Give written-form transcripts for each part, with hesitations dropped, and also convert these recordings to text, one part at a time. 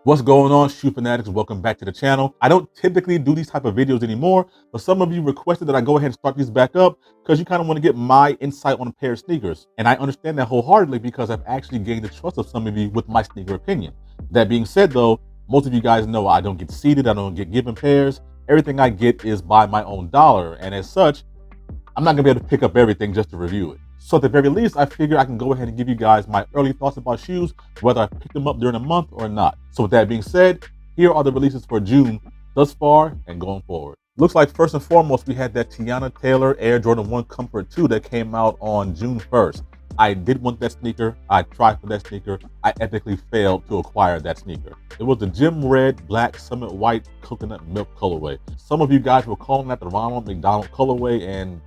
What's going on, shoe fanatics? Welcome back to the channel. I don't typically do these type of videos anymore, but some of you requested that I go ahead and start these back up because you kind of want to get my insight on a pair of sneakers. And I understand that wholeheartedly because I've actually gained the trust of some of you with my sneaker opinion. That being said though, most of you guys know I don't get seated, I don't get given pairs. Everything I get is by my own dollar. And as such, I'm not gonna be able to pick up everything just to review it. So at the very least, I figure I can go ahead and give you guys my early thoughts about shoes, whether I picked them up during the month or not. So with that being said, here are the releases for June thus far and going forward. Looks like first and foremost, we had that Teyona Taylor Air Jordan 1 Comfort 2 that came out on June 1st. I did want that sneaker. I tried for that sneaker. I epically failed to acquire that sneaker. It was the gym red, black, summit white, coconut milk colorway. Some of you guys were calling that the Ronald McDonald colorway and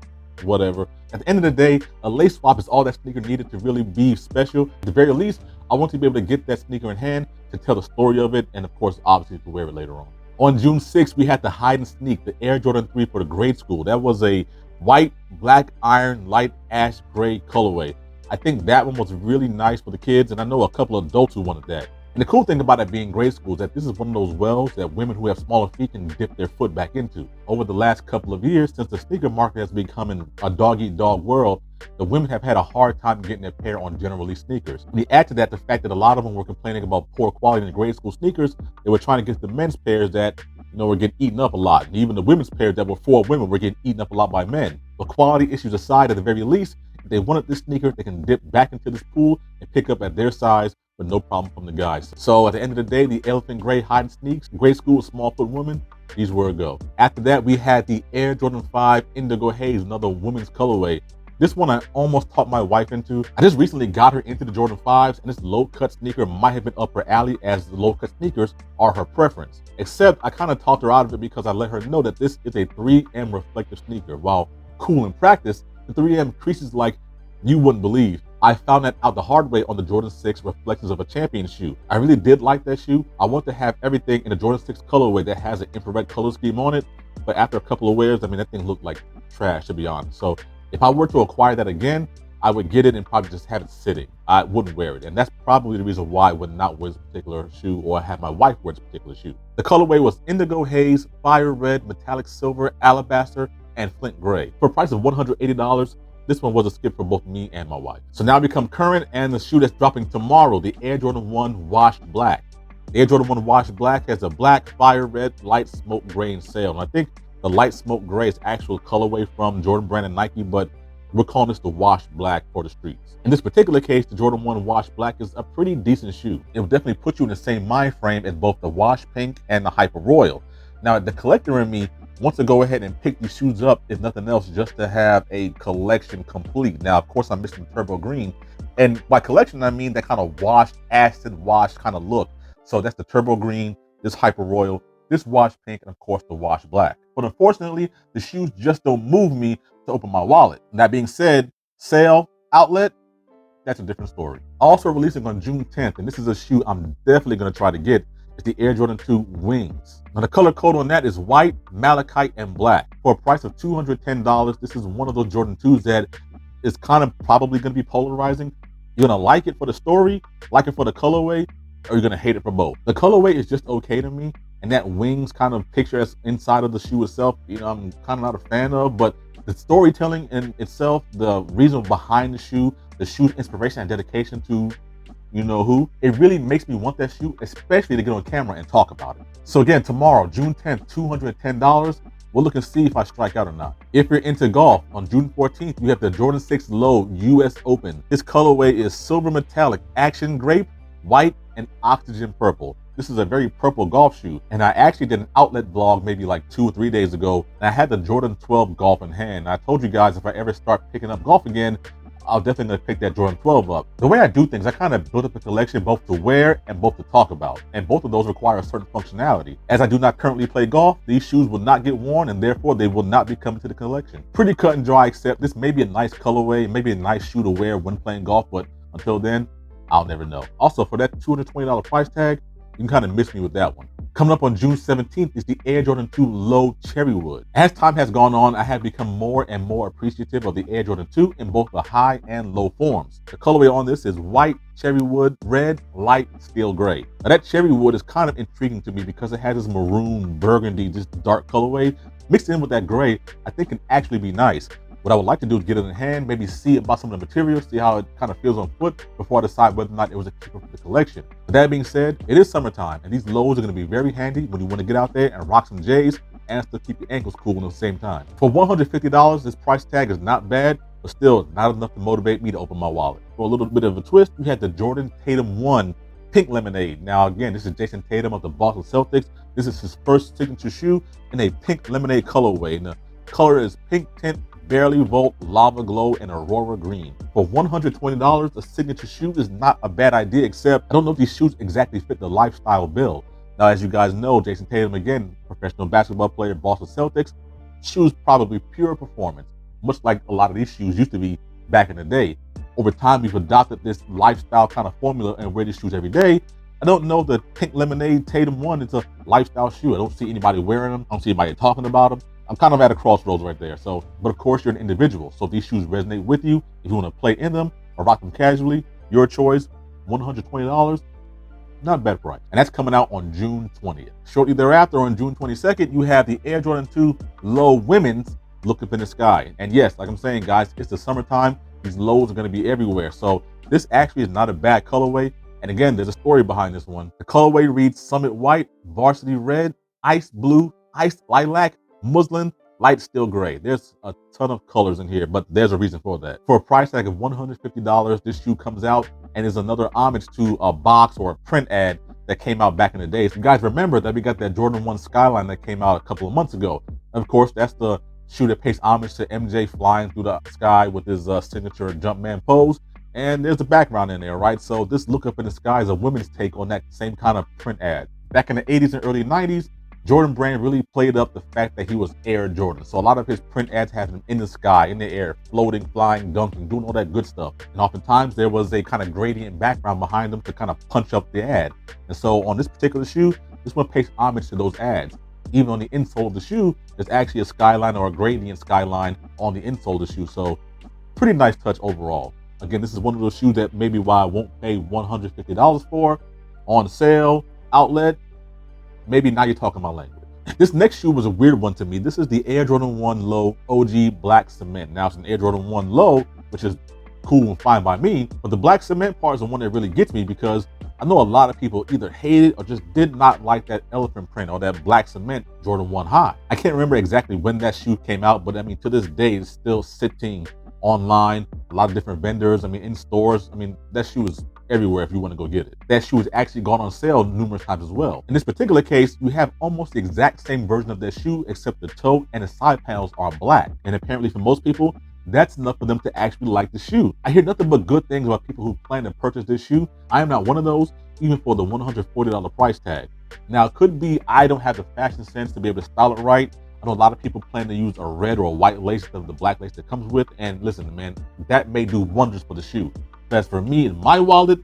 whatever. At the end of the day, a lace swap is all that sneaker needed to really be special. At the very least, I want to be able to get that sneaker in hand to tell the story of it and of course, obviously to wear it later on. On June 6th, we had the hide and sneak, the Air Jordan 3 for the grade school. That was a white, black iron, light ash gray colorway. I think that one was really nice for the kids, and I know a couple of adults who wanted that. And the cool thing about it being grade school is that this is one of those wells that women who have smaller feet can dip their foot back into. Over the last couple of years, since the sneaker market has become a dog-eat-dog world, the women have had a hard time getting their pair on general release sneakers. And you add to that the fact that a lot of them were complaining about poor quality in the grade school sneakers. They were trying to get the men's pairs that were getting eaten up a lot. And even the women's pairs that were for women were getting eaten up a lot by men. But quality issues aside, at the very least, if they wanted this sneaker, they can dip back into this pool and pick up at their size with no problem from the guys. So at the end of the day, the elephant gray hide and sneaks, grade school small foot women, these were a go. After that, we had the Air Jordan 5 Indigo Haze, another women's colorway. This one I almost talked my wife into. I just recently got her into the Jordan 5s, and this low-cut sneaker might have been up her alley as the low-cut sneakers are her preference. Except I kind of talked her out of it because I let her know that this is a 3M reflective sneaker. While cool in practice, the 3M creases like you wouldn't believe. I found that out the hard way on the Jordan 6 Reflections of a Champion shoe. I really did like that shoe. I want to have everything in the Jordan 6 colorway that has an infrared color scheme on it. But after a couple of wears, I mean, that thing looked like trash, to be honest. So if I were to acquire that again, I would get it and probably just have it sitting. I wouldn't wear it. And that's probably the reason why I would not wear this particular shoe or have my wife wear this particular shoe. The colorway was Indigo Haze, Fire Red, Metallic Silver, Alabaster, and Flint Gray. For a price of $180, this one was a skip for both me and my wife. So now we become current, and the shoe that's dropping tomorrow, the Air Jordan 1 Washed Black. The Air Jordan 1 Washed Black has a black, fire red, light smoke gray in sale. And I think the light smoke gray is actual colorway from Jordan Brand and Nike, but we're calling this the Washed Black for the streets. In this particular case, the Jordan 1 Washed Black is a pretty decent shoe. It will definitely put you in the same mind frame as both the Wash Pink and the Hyper Royal. Now, the collector in me wants to go ahead and pick these shoes up, if nothing else, just to have a collection complete. Now, of course, I'm missing the Turbo Green. And by collection, I mean that kind of washed, acid wash kind of look. So that's the Turbo Green, this Hyper Royal, this Wash Pink, and of course the Wash Black. But unfortunately, the shoes just don't move me to open my wallet. And that being said, sale, outlet, that's a different story. Also releasing on June 10th, and this is a shoe I'm definitely gonna try to get, is the Air Jordan 2 Wings. Now the color code on that is white, malachite, and black. For a price of $210, this is one of those Jordan 2s that is kind of probably gonna be polarizing. You're gonna like it for the story, like it for the colorway, or you're gonna hate it for both. The colorway is just okay to me, and that wings kind of picture as inside of the shoe itself, I'm kind of not a fan of, but the storytelling in itself, the reason behind the shoe's inspiration and dedication to you know who, it really makes me want that shoe, especially to get on camera and talk about it. So again, tomorrow, June 10th, $210. We'll look and see if I strike out or not. If you're into golf, on June 14th, you have the Jordan 6 Low US Open. This colorway is silver metallic, action grape, white, and oxygen purple. This is a very purple golf shoe, and I actually did an outlet vlog maybe like 2 or 3 days ago, and I had the Jordan 12 Golf in hand. I told you guys if I ever start picking up golf again, I'll definitely gonna pick that Jordan 12 up. The way I do things, I kind of build up a collection both to wear and both to talk about. And both of those require a certain functionality. As I do not currently play golf, these shoes will not get worn and therefore they will not be coming to the collection. Pretty cut and dry, except this may be a nice colorway, maybe a nice shoe to wear when playing golf, but until then, I'll never know. Also, for that $220 price tag, you can kind of miss me with that one. Coming up on June 17th is the Air Jordan 2 Low Cherrywood. As time has gone on, I have become more and more appreciative of the Air Jordan 2 in both the high and low forms. The colorway on this is white, cherrywood, red, light, steel gray. Now that cherrywood is kind of intriguing to me because it has this maroon, burgundy, just dark colorway. Mixed in with that gray, I think can actually be nice. What I would like to do is get it in hand, maybe see about some of the materials, see how it kind of feels on foot before I decide whether or not it was a keeper for the collection. With that being said, it is summertime and these lows are going to be very handy when you want to get out there and rock some J's and still keep your ankles cool at the same time. For $150, this price tag is not bad, but still not enough to motivate me to open my wallet. For a little bit of a twist, we had the Jordan Tatum 1 Pink Lemonade. Now again, this is Jason Tatum of the Boston Celtics. This is his first signature shoe in a pink lemonade colorway. And the color is pink tint, barely volt, lava glow, and aurora green. For $120, a signature shoe is not a bad idea, except I don't know if these shoes exactly fit the lifestyle bill. Now, as you guys know, Jason Tatum, again, professional basketball player, Boston Celtics, shoes probably pure performance, much like a lot of these shoes used to be back in the day. Over time, we've adopted this lifestyle kind of formula and wear these shoes every day. I don't know the Pink Lemonade Tatum 1 is a lifestyle shoe. I don't see anybody wearing them. I don't see anybody talking about them. I'm kind of at a crossroads right there. So, but of course, you're an individual. So if these shoes resonate with you, if you want to play in them or rock them casually, your choice, $120, not a bad price. And that's coming out on June 20th. Shortly thereafter, on June 22nd, you have the Air Jordan 2 Low Women's Look Up in the Sky. And yes, like I'm saying, guys, it's the summertime. These lows are going to be everywhere. So this actually is not a bad colorway. And again, there's a story behind this one. The colorway reads Summit White, Varsity Red, Ice Blue, Ice Lilac, Muslin, Light Steel Gray. There's a ton of colors in here, but there's a reason for that. For a price tag of $150, this shoe comes out and is another homage to a box or a print ad that came out back in the day. So you guys remember that we got that Jordan 1 Skyline that came out a couple of months ago. And of course, that's the shoe that pays homage to MJ flying through the sky with his signature Jumpman pose. And there's a background in there, right? So this Look Up in the Sky is a women's take on that same kind of print ad. Back in the 80s and early 90s, Jordan Brand really played up the fact that he was Air Jordan. So a lot of his print ads had him in the sky, in the air, floating, flying, dunking, doing all that good stuff. And oftentimes there was a kind of gradient background behind them to kind of punch up the ad. And so on this particular shoe, this one pays homage to those ads. Even on the insole of the shoe, there's actually a skyline or a gradient skyline on the insole of the shoe. So pretty nice touch overall. Again, this is one of those shoes that maybe why I won't pay $150 for. On sale, outlet, maybe now you're talking my language. This next shoe was a weird one to me. This is the Air Jordan 1 Low OG Black Cement. Now it's an Air Jordan 1 Low, which is cool and fine by me, but the black cement part is the one that really gets me because I know a lot of people either hated or just did not like that elephant print or that black cement Jordan 1 High. I can't remember exactly when that shoe came out, but I mean, to this day, it's still sitting online, a lot of different vendors, I mean, in stores. I mean, that shoe is everywhere if you want to go get it. That shoe has actually gone on sale numerous times as well. In this particular case, you have almost the exact same version of that shoe, except the toe and the side panels are black. And apparently for most people, that's enough for them to actually like the shoe. I hear nothing but good things about people who plan to purchase this shoe. I am not one of those, even for the $140 price tag. Now, it could be I don't have the fashion sense to be able to style it right. I know a lot of people plan to use a red or a white lace instead of the black lace that comes with. And listen, man, that may do wonders for the shoe. But as for me and my wallet,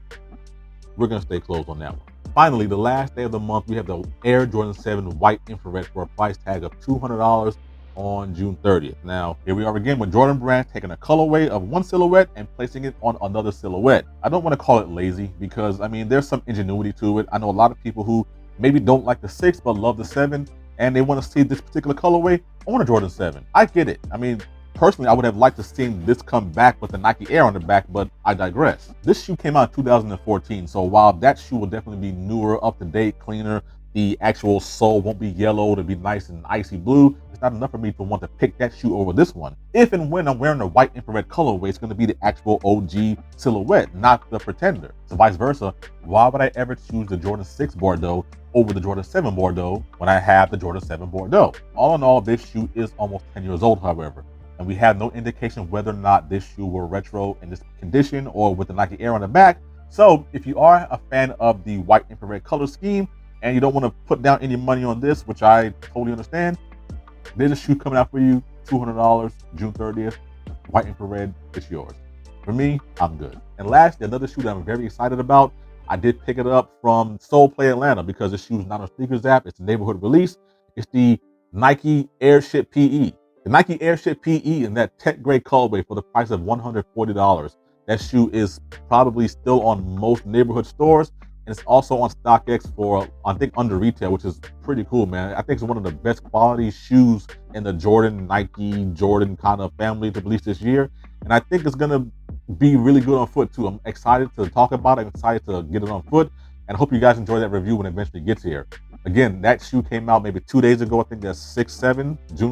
we're gonna stay closed on that one. Finally, the last day of the month, we have the Air Jordan 7 White Infrared for a price tag of $200 on June 30th. Now, here we are again with Jordan Brand taking a colorway of one silhouette and placing it on another silhouette. I don't want to call it lazy because, I mean, there's some ingenuity to it. I know a lot of people who maybe don't like the 6 but love the 7 and they want to see this particular colorway on a Jordan 7. I get it. I mean, personally, I would have liked to see this come back with the Nike Air on the back, but I digress. This shoe came out in 2014, so while that shoe will definitely be newer, up-to-date, cleaner, the actual sole won't be yellow, it'll be nice and icy blue, it's not enough for me to want to pick that shoe over this one. If and when I'm wearing the white infrared colorway, it's going to be the actual OG silhouette, not the pretender. So vice versa, why would I ever choose the Jordan 6 Bordeaux over the Jordan 7 Bordeaux when I have the Jordan 7 Bordeaux? All in all, this shoe is almost 10 years old, however. And we have no indication whether or not this shoe were retro in this condition or with the Nike Air on the back. So if you are a fan of the white infrared color scheme and you don't want to put down any money on this, which I totally understand, there's a shoe coming out for you, $200, June 30th, white infrared, it's yours. For me, I'm good. And lastly, another shoe that I'm very excited about, I did pick it up from Soul Play Atlanta because the shoe's not on Sneakers app. It's a neighborhood release. It's the Nike Airship PE. The Nike Airship PE in that tech gray colorway for the price of $140. That shoe is probably still on most neighborhood stores, and it's also on StockX for, I think, under retail, which is pretty cool, man. I think it's one of the best quality shoes in the Nike Jordan kind of family to release this year, and I think it's gonna be really good on foot too. I'm excited to talk about it. I'm excited to get it on foot, and I hope you guys enjoy that review when it eventually gets here. Again, that shoe came out maybe 2 days ago. I think that's June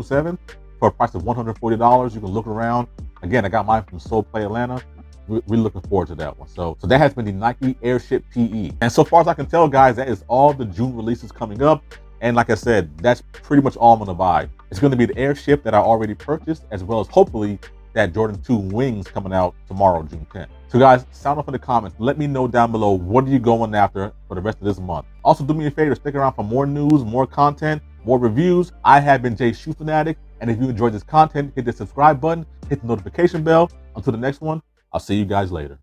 7th, for a price of $140. You can look around. Again, I got mine from Soul Play Atlanta. We're looking forward to that one. So that has been the Nike Airship PE. And so far as I can tell, guys, that is all the June releases coming up. And like I said, that's pretty much all I'm gonna buy. It's gonna be the Airship that I already purchased, as well as hopefully that Jordan 2 Wings coming out tomorrow, June 10th. So guys, sound off in the comments. Let me know down below, what are you going after for the rest of this month? Also, do me a favor, stick around for more news, more content, more reviews. I have been Jay Shoe Fanatic, and if you enjoyed this content, hit the subscribe button, hit the notification bell. Until the next one, I'll see you guys later.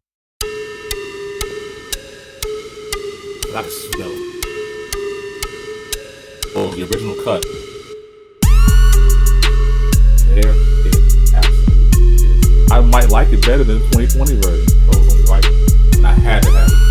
That's smell. Oh, the original cut. There it absolutely is. I might like it better than the 2020 version. So, right, and I had to have it.